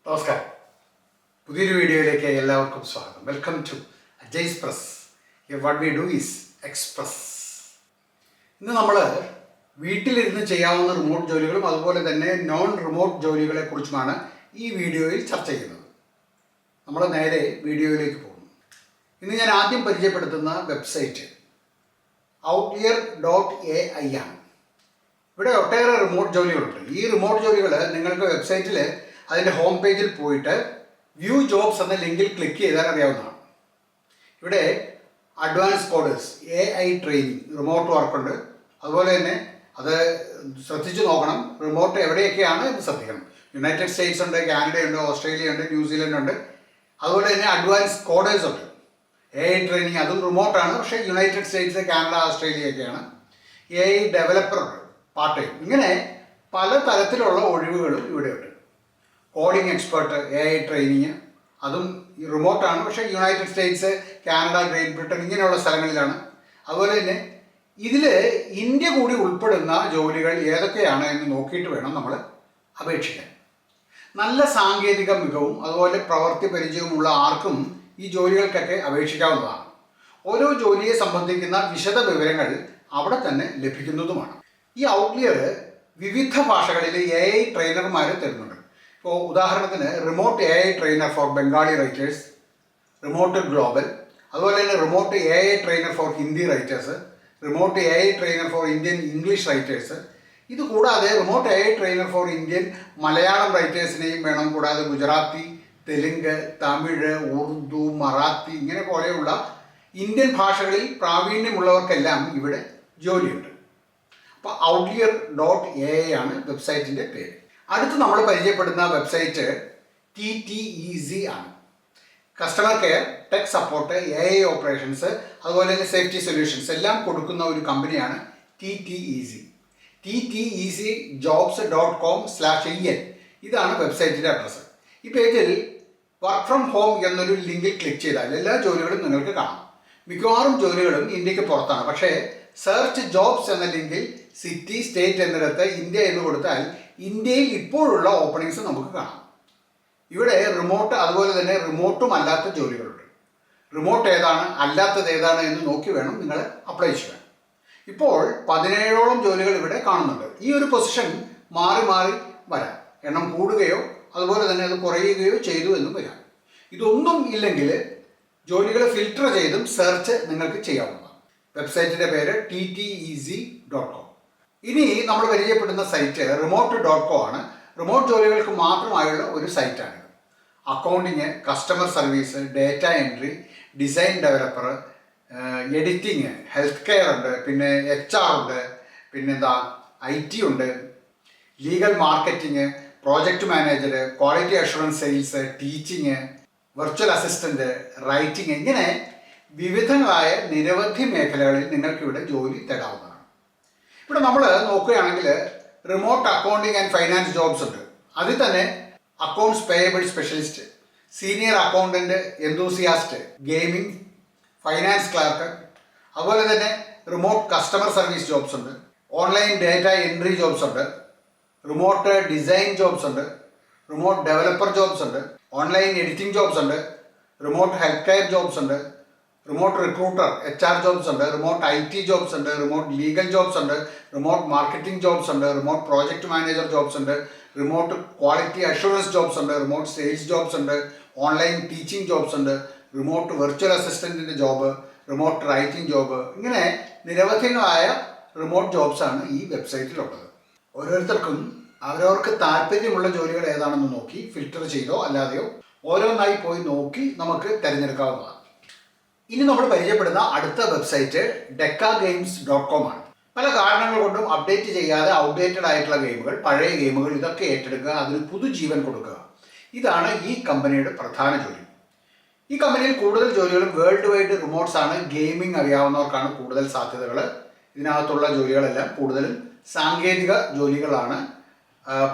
നമസ്കാരം. പുതിയൊരു വീഡിയോയിലേക്ക് എല്ലാവർക്കും സ്വാഗതം. Welcome to Ajay's press. What we do is express. ഇന്ന് നമ്മൾ വീട്ടിലിരുന്ന് ചെയ്യാവുന്ന റിമോട്ട് ജോലികളും അതുപോലെ തന്നെ നോൺ റിമോട്ട് ജോലികളെ കുറിച്ചുമാണ് ഈ വീഡിയോയിൽ ചർച്ച ചെയ്യുന്നത്. നമ്മൾ നേരെ വീഡിയോയിലേക്ക് പോകുന്നു. ഇന്ന് ഞാൻ ആദ്യം പരിചയപ്പെടുത്തുന്ന വെബ്സൈറ്റ് outlier.ai ആണ്. ഇവിടെ ഒട്ടേറെ റിമോട്ട് ജോലികളുണ്ട്. ഈ റിമോട്ട് ജോലികൾ നിങ്ങൾക്ക് വെബ്സൈറ്റിൽ അതിൻ്റെ ഹോം പേജിൽ പോയിട്ട് വ്യൂ ജോബ്സ് എന്ന ലിങ്കിൽ ക്ലിക്ക് ചെയ്താൽ അറിയാവുന്നതാണ്. ഇവിടെ advance coders, AI training, remote വർക്കുണ്ട്. അതുപോലെ തന്നെ അത് ശ്രദ്ധിച്ചു നോക്കണം. റിമോട്ട് എവിടെയൊക്കെയാണ് എന്ന് ശ്രദ്ധിക്കണം. യുണൈറ്റഡ് സ്റ്റേറ്റ്സ് ഉണ്ട്, കാനഡയുണ്ട്, ഓസ്ട്രേലിയ ഉണ്ട്, ന്യൂസിലൻഡ് ഉണ്ട്. അതുപോലെ തന്നെ അഡ്വാൻസ് കോഡേഴ്സ് ഉണ്ട്. AI ട്രെയിനിങ് അതും റിമോട്ടാണ്, പക്ഷേ യുണൈറ്റഡ് സ്റ്റേറ്റ്സ്, കാനഡ, ഓസ്ട്രേലിയ ഒക്കെയാണ്. AI ഡെവലപ്പർ ഉണ്ട്, പാർട്ട് ടൈം. ഇങ്ങനെ പല തരത്തിലുള്ള ഒഴിവുകളും ഇവിടെയുണ്ട്. കോഡിംഗ് എക്സ്പേർട്ട്, AI ട്രെയിനിങ്, അതും റിമോട്ടാണ്, പക്ഷേ United States, Canada, great Britain ഇങ്ങനെയുള്ള സ്ഥലങ്ങളിലാണ്. അതുപോലെ തന്നെ ഇതിൽ ഇന്ത്യ കൂടി ഉൾപ്പെടുന്ന ജോലികൾ ഏതൊക്കെയാണ് എന്ന് നോക്കിയിട്ട് വേണം നമ്മൾ അപേക്ഷിക്കാൻ. നല്ല സാങ്കേതിക മികവും അതുപോലെ പ്രവൃത്തി പരിചയവുമുള്ള ആർക്കും ഈ ജോലികൾക്കൊക്കെ അപേക്ഷിക്കാവുന്നതാണ്. ഓരോ ജോലിയെ സംബന്ധിക്കുന്ന വിശദ വിവരങ്ങൾ അവിടെ തന്നെ ലഭിക്കുന്നതുമാണ്. ഈ ഔട്ട്ലിയർ വിവിധ ഭാഷകളിൽ AI ട്രെയിനർമാർ തരുന്നുണ്ട്. ഇപ്പോൾ ഉദാഹരണത്തിന് remote AI trainer for Bengali writers, remote global, അതുപോലെ തന്നെ remote AI trainer for Hindi writers, remote AI trainer for Indian English writers. ഇത് കൂടാതെ remote AI trainer for Indian Malayalam റൈറ്റേഴ്സിനെയും വേണം. കൂടാതെ ഗുജറാത്തി, തെലുങ്ക്, തമിഴ്, ഉറുദു, മറാത്തി ഇങ്ങനെ പോലെയുള്ള ഇന്ത്യൻ ഭാഷകളിൽ പ്രാവീണ്യമുള്ളവർക്കെല്ലാം ഇവിടെ ജോലിയുണ്ട്. അപ്പോൾ outlier.ai ആണ് വെബ്സൈറ്റിൻ്റെ പേര്. അടുത്ത് നമ്മൾ പരിചയപ്പെടുന്ന വെബ്സൈറ്റ് TTEZ ആണ്. Customer care, tech support, AI operations, അതുപോലെ തന്നെ സേഫ്റ്റി സൊല്യൂഷൻസ് എല്ലാം കൊടുക്കുന്ന ഒരു കമ്പനിയാണ് TTEZ. TTEZjobs.com/in ഇതാണ് വെബ്സൈറ്റിൻ്റെ അഡ്രസ്സ്. ഈ പേജിൽ വർക്ക് ഫ്രം ഹോം എന്നൊരു ലിങ്കിൽ ക്ലിക്ക് ചെയ്താൽ എല്ലാ ജോലികളും നിങ്ങൾക്ക് കാണാം. മിക്കവാറും ജോലികളും ഇന്ത്യക്ക് പുറത്താണ്. പക്ഷേ സെർച്ച് ജോബ്സ് എന്ന ലിങ്കിൽ സിറ്റി, സ്റ്റേറ്റ് എന്നിടത്ത് ഇന്ത്യ എന്ന് കൊടുത്താൽ ഇന്ത്യയിൽ ഇപ്പോഴുള്ള ഓപ്പണിങ്സ് നമുക്ക് കാണാം. ഇവിടെ റിമോട്ട് അതുപോലെ തന്നെ റിമോട്ടും അല്ലാത്ത ജോലികളുണ്ട്. റിമോട്ട് ഏതാണ്, അല്ലാത്തത് ഏതാണ് എന്ന് നോക്കി വേണം നിങ്ങൾ അപ്ലൈ ചെയ്യാൻ. ഇപ്പോൾ 17ഓളം ജോലികൾ ഇവിടെ കാണുന്നുണ്ട്. ഈ ഒരു പൊസിഷൻ മാറി മാറി വരാം. എണ്ണം കൂടുകയോ അതുപോലെ തന്നെ അത് കുറയുകയോ ചെയ്തു എന്നും വരാം. ഇതൊന്നും ഇല്ലെങ്കിൽ ജോലികൾ ഫിൽട്ടർ ചെയ്തും സെർച്ച് നിങ്ങൾക്ക് ചെയ്യാവുന്നതാണ്. വെബ്സൈറ്റിൻ്റെ പേര് TTEZ.com. ഇനി നമ്മൾ പരിചയപ്പെടുന്ന സൈറ്റ് remote.co ആണ്. റിമോട്ട് ജോലികൾക്ക് മാത്രമായുള്ള ഒരു സൈറ്റാണ്. Accounting, customer service, data entry, design developer, editing, health care ഉണ്ട്, പിന്നെ HR ഉണ്ട്, പിന്നെന്താ IT ഉണ്ട്, legal marketing, project manager, quality assurance sales, teaching, virtual assistant, writing ഇങ്ങനെ വിവിധങ്ങളായ നിരവധി മേഖലകളിൽ നിങ്ങൾക്കിവിടെ ജോലി തേടാവുന്നതാണ്. ഇവിടെ നമ്മൾ നോക്കുകയാണെങ്കിൽ remote accounting and finance jobs ഉണ്ട്. അതിൽ തന്നെ accounts payable specialist, senior accountant enthusiast, gaming, finance clerk, അതുപോലെ തന്നെ റിമോട്ട് കസ്റ്റമർ സർവീസ് ജോബ്സ് ഉണ്ട്, ഓൺലൈൻ ഡേറ്റ എൻട്രി ജോബ്സ് ഉണ്ട്, റിമോട്ട് ഡിസൈൻ ജോബ്സ് ഉണ്ട്, റിമോട്ട് ഡെവലപ്പർ ജോബ്സ് ഉണ്ട്, ഓൺലൈൻ എഡിറ്റിംഗ് ജോബ്സ് ഉണ്ട്, റിമോട്ട് ഹെൽത്ത് കെയർ ജോബ്സ് ഉണ്ട്, റിമോട്ട് റിക്രൂട്ടർ HR ജോബ്സ് ഉണ്ട്, remote IT jobs ഉണ്ട്, റിമോട്ട് ലീഗൽ ജോബ്സ് ഉണ്ട്, remote marketing jobs ഉണ്ട്, റിമോട്ട് പ്രോജക്റ്റ് മാനേജർ ജോബ്സ് ഉണ്ട്, റിമോട്ട് ക്വാളിറ്റി അഷുറൻസ് ജോബ്സ് ഉണ്ട്, remote sales jobs ഉണ്ട്, online teaching jobs ഉണ്ട്, remote virtual അസിസ്റ്റൻറ്റിൻ്റെ ജോബ്, റിമോട്ട് റൈറ്റിംഗ് ജോബ് ഇങ്ങനെ നിരവധികളായ റിമോട്ട് ജോബ്സാണ് ഈ വെബ്സൈറ്റിലുള്ളത്. ഓരോരുത്തർക്കും അവരവർക്ക് താല്പര്യമുള്ള ജോലികൾ ഏതാണെന്ന് നോക്കി ഫിൽറ്റർ ചെയ്തോ അല്ലാതെയോ ഓരോന്നായി പോയി നോക്കി നമുക്ക് തിരഞ്ഞെടുക്കാവുന്നതാണ്. ഇനി നമ്മൾ പരിചയപ്പെടുന്ന അടുത്ത വെബ്സൈറ്റ് decagames.com ആണ്. പല കാരണങ്ങൾ കൊണ്ടും അപ്ഡേറ്റ് ചെയ്യാതെ ഔട്ട്ഡേറ്റഡ് ആയിട്ടുള്ള ഗെയിമുകൾ, പഴയ ഗെയിമുകൾ ഇതൊക്കെ ഏറ്റെടുക്കുക, അതിന് പുതുജീവൻ കൊടുക്കുക. ഇതാണ് ഈ കമ്പനിയുടെ പ്രധാന ജോലി. ഈ കമ്പനിയിൽ കൂടുതൽ ജോലികളും വേൾഡ് വൈഡ് റിമോട്ട്സ് ആണ്. ഗെയിമിംഗ് അറിയാവുന്നവർക്കാണ് കൂടുതൽ സാധ്യതകൾ. ഇതിനകത്തുള്ള ജോലികളെല്ലാം കൂടുതലും സാങ്കേതിക ജോലികളാണ്.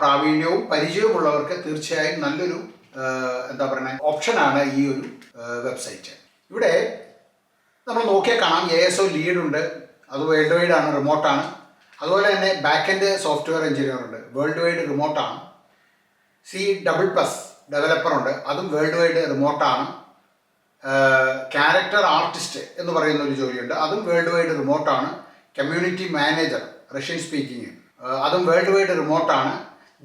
പ്രാവീണ്യവും പരിചയവുമുള്ളവർക്ക് തീർച്ചയായും നല്ലൊരു ഓപ്ഷനാണ് ഈ ഒരു വെബ്സൈറ്റ്. ഇവിടെ നമ്മൾ നോക്കിയാൽ കാണാം ASO ലീഡ് ഉണ്ട്, അത് വേൾഡ് വൈഡ് ആണ്, റിമോട്ടാണ്. അതുപോലെ തന്നെ ബാക്ക് എൻഡ് സോഫ്റ്റ്വെയർ എഞ്ചിനീയർ ഉണ്ട്, വേൾഡ് വൈഡ് റിമോട്ടാണ്. C++ ഡെവലപ്പറുണ്ട്, അതും വേൾഡ് വൈഡ് റിമോട്ടാണ്. ക്യാരക്ടർ ആർട്ടിസ്റ്റ് എന്ന് പറയുന്ന ഒരു ജോലിയുണ്ട്, അതും വേൾഡ് വൈഡ് റിമോട്ടാണ്. കമ്മ്യൂണിറ്റി മാനേജർ റഷ്യൻ സ്പീക്കിംഗ്, അതും വേൾഡ് വൈഡ് റിമോട്ടാണ്.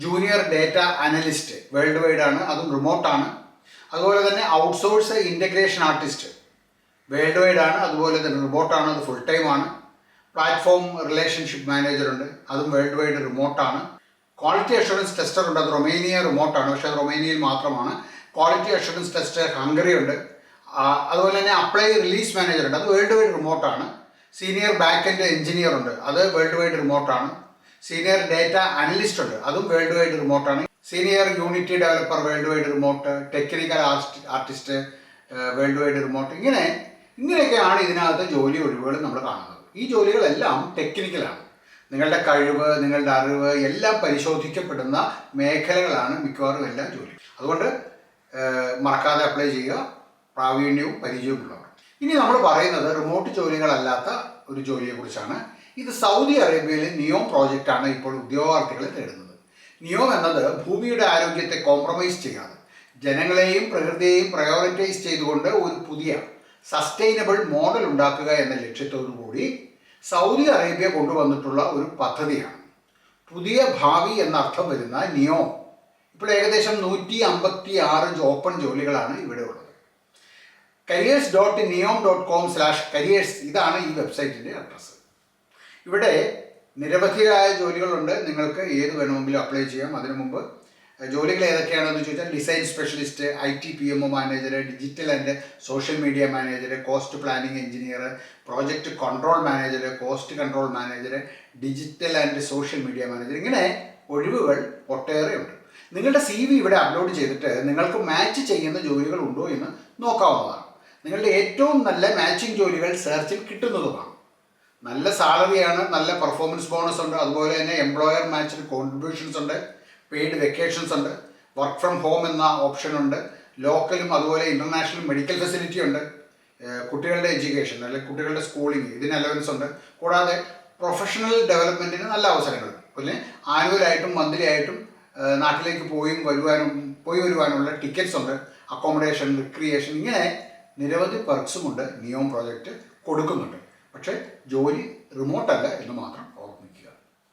Junior data analyst world wide ആണ്, അതും റിമോട്ടാണ്. അതുപോലെ തന്നെ outsource integration artist world wide ആണ്, അതുപോലെ തന്നെ റിമോട്ടാണ്, അത് ഫുൾ ടൈം ആണ്. പ്ലാറ്റ്ഫോം റിലേഷൻഷിപ്പ് മാനേജർ ഉണ്ട്, അതും വേൾഡ് വൈഡ് റിമോട്ടാണ്. ക്വാളിറ്റി അഷുറൻസ് ടെസ്റ്റർ ഉണ്ട്, അത് റൊമേനിയ റിമോട്ടാണ്, പക്ഷേ അത് റൊമേനിയയിൽ മാത്രമാണ്. ക്വാളിറ്റി അഷുറൻസ് ടെസ്റ്റർ ഹംഗറി ഉണ്ട്. അതുപോലെ തന്നെ അപ്ലൈ റിലീസ് മാനേജർ ഉണ്ട്, അത് വേൾഡ് വൈഡ് റിമോട്ടാണ്. സീനിയർ ബാക്ക് എൻഡ് എഞ്ചിനീയർ ഉണ്ട്, അത് വേൾഡ് വൈഡ് റിമോട്ടാണ്. സീനിയർ ഡേറ്റ അനലിസ്റ്റ് ഉണ്ട്, അതും വേൾഡ് വൈഡ് റിമോട്ടാണ്. Senior unity developer world wide remote. Technical artist world wide remote. ഇങ്ങനെയൊക്കെയാണ് ഇതിനകത്ത് ജോലി ഒഴിവുകൾ നമ്മൾ കാണുന്നത്. ഈ ജോലികളെല്ലാം ടെക്നിക്കലാണ്. നിങ്ങളുടെ കഴിവ്, നിങ്ങളുടെ അറിവ് എല്ലാം പരിശോധിക്കപ്പെടുന്ന മേഖലകളാണ് മിക്കവാറും എല്ലാ ജോലിയും. അതുകൊണ്ട് മറക്കാതെ അപ്ലൈ ചെയ്യുക, പ്രാവീണ്യവും പരിചയവുമുള്ളവർ. ഇനി നമ്മൾ പറയുന്നത് റിമോട്ട് ജോലികളല്ലാത്ത ഒരു ജോലിയെക്കുറിച്ചാണ്. ഇത് സൗദി അറേബ്യയിലെ നിയോം പ്രോജക്റ്റാണ് ഇപ്പോൾ ഉദ്യോഗാർത്ഥികളെ തേടുന്നത്. നിയോം എന്നത് ഭൂമിയുടെ ആരോഗ്യത്തെ കോംപ്രമൈസ് ചെയ്യാതെ ജനങ്ങളെയും പ്രകൃതിയെയും പ്രയോറിറ്റൈസ് ചെയ്തുകൊണ്ട് ഒരു പുതിയ സസ്റ്റൈനബിൾ മോഡൽ ഉണ്ടാക്കുക എന്ന ലക്ഷ്യത്തോടു കൂടി സൗദി അറേബ്യ കൊണ്ടുവന്നിട്ടുള്ള ഒരു പദ്ധതിയാണ്. പുതിയ ഭാവി എന്നർത്ഥം വരുന്ന നിയോം ഇപ്പോൾ ഏകദേശം 156 ഓപ്പൺ ജോലികളാണ് ഇവിടെ ഉള്ളത്. careers.neom.com/careers ഇതാണ് ഈ വെബ്സൈറ്റിൻ്റെ അഡ്രസ്സ്. ഇവിടെ നിരവധിയായ ജോലികളുണ്ട്, നിങ്ങൾക്ക് ഏത് വേണമെങ്കിലും അപ്ലൈ ചെയ്യാം. അതിനു മുമ്പ് ജോലികൾ ഏതൊക്കെയാണെന്ന് ചോദിച്ചാൽ design specialist, IT PMO manager, digital and social media manager, cost planning engineer, project control manager, cost control manager, digital and social media manager. ഇങ്ങനെ ഒഴിവുകൾ ഒട്ടേറെ ഉണ്ട്. നിങ്ങളുടെ CV ഇവിടെ അപ്ലോഡ് ചെയ്തിട്ട് നിങ്ങൾക്ക് മാച്ച് ചെയ്യുന്ന ജോലികൾ ഉണ്ടോ എന്ന് നോക്കാവുന്നതാണ്. നിങ്ങളുടെ ഏറ്റവും നല്ല മാച്ചിങ് ജോലികൾ സെർച്ചിൽ കിട്ടുന്നതുമാണ്. നല്ല സാലറിയാണ്, നല്ല പെർഫോമൻസ് ബോണസ് ഉണ്ട്, അതുപോലെ തന്നെ എംപ്ലോയർ മാച്ച്ഡ് കോൺട്രിബ്യൂഷൻസ് ഉണ്ട്, പെയ്ഡ് വെക്കേഷൻസ് ഉണ്ട്, വർക്ക് ഫ്രം ഹോം എന്ന ഓപ്ഷൻ ഉണ്ട്, ലോക്കലും അതുപോലെ ഇൻ്റർനാഷണൽ മെഡിക്കൽ ഫെസിലിറ്റി ഉണ്ട്, കുട്ടികളുടെ എഡ്യൂക്കേഷൻ അല്ലെങ്കിൽ കുട്ടികളുടെ സ്കൂളിംഗ് ഇതിന് അലവൻസ് ഉണ്ട്. കൂടാതെ പ്രൊഫഷണൽ ഡെവലപ്മെൻറ്റിന് നല്ല അവസരങ്ങളുണ്ട്. പിന്നെ ആനുവലായിട്ടും മന്ത്ലി ആയിട്ടും നാട്ടിലേക്ക് പോയി വരുവാനുള്ള ടിക്കറ്റ്സ് ഉണ്ട്, അക്കോമഡേഷൻ, റിക്രിയേഷൻ, ഇങ്ങനെ നിരവധി പെർക്സുമുണ്ട് നിയോം പ്രോജക്റ്റ് കൊടുക്കുന്നുണ്ട്. പക്ഷേ ജോലി റിമോട്ടല്ല എന്ന് മാത്രം ഓർമ്മിക്കുക.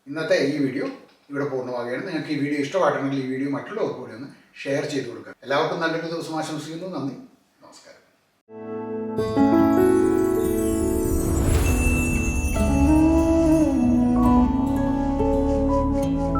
ഇന്നത്തെ ഈ വീഡിയോ ഇവിടെ പൂർണ്ണമാകുകയാണ്. നിങ്ങൾക്ക് ഈ വീഡിയോ ഇഷ്ടമായിട്ടുണ്ടെങ്കിൽ ഈ വീഡിയോ മറ്റുള്ളവർക്ക് കൂടി ഒന്ന് ഷെയർ ചെയ്ത് കൊടുക്കുക. എല്ലാവർക്കും നല്ലൊരു ദിവസം ആശംസിക്കുന്നു. നന്ദി.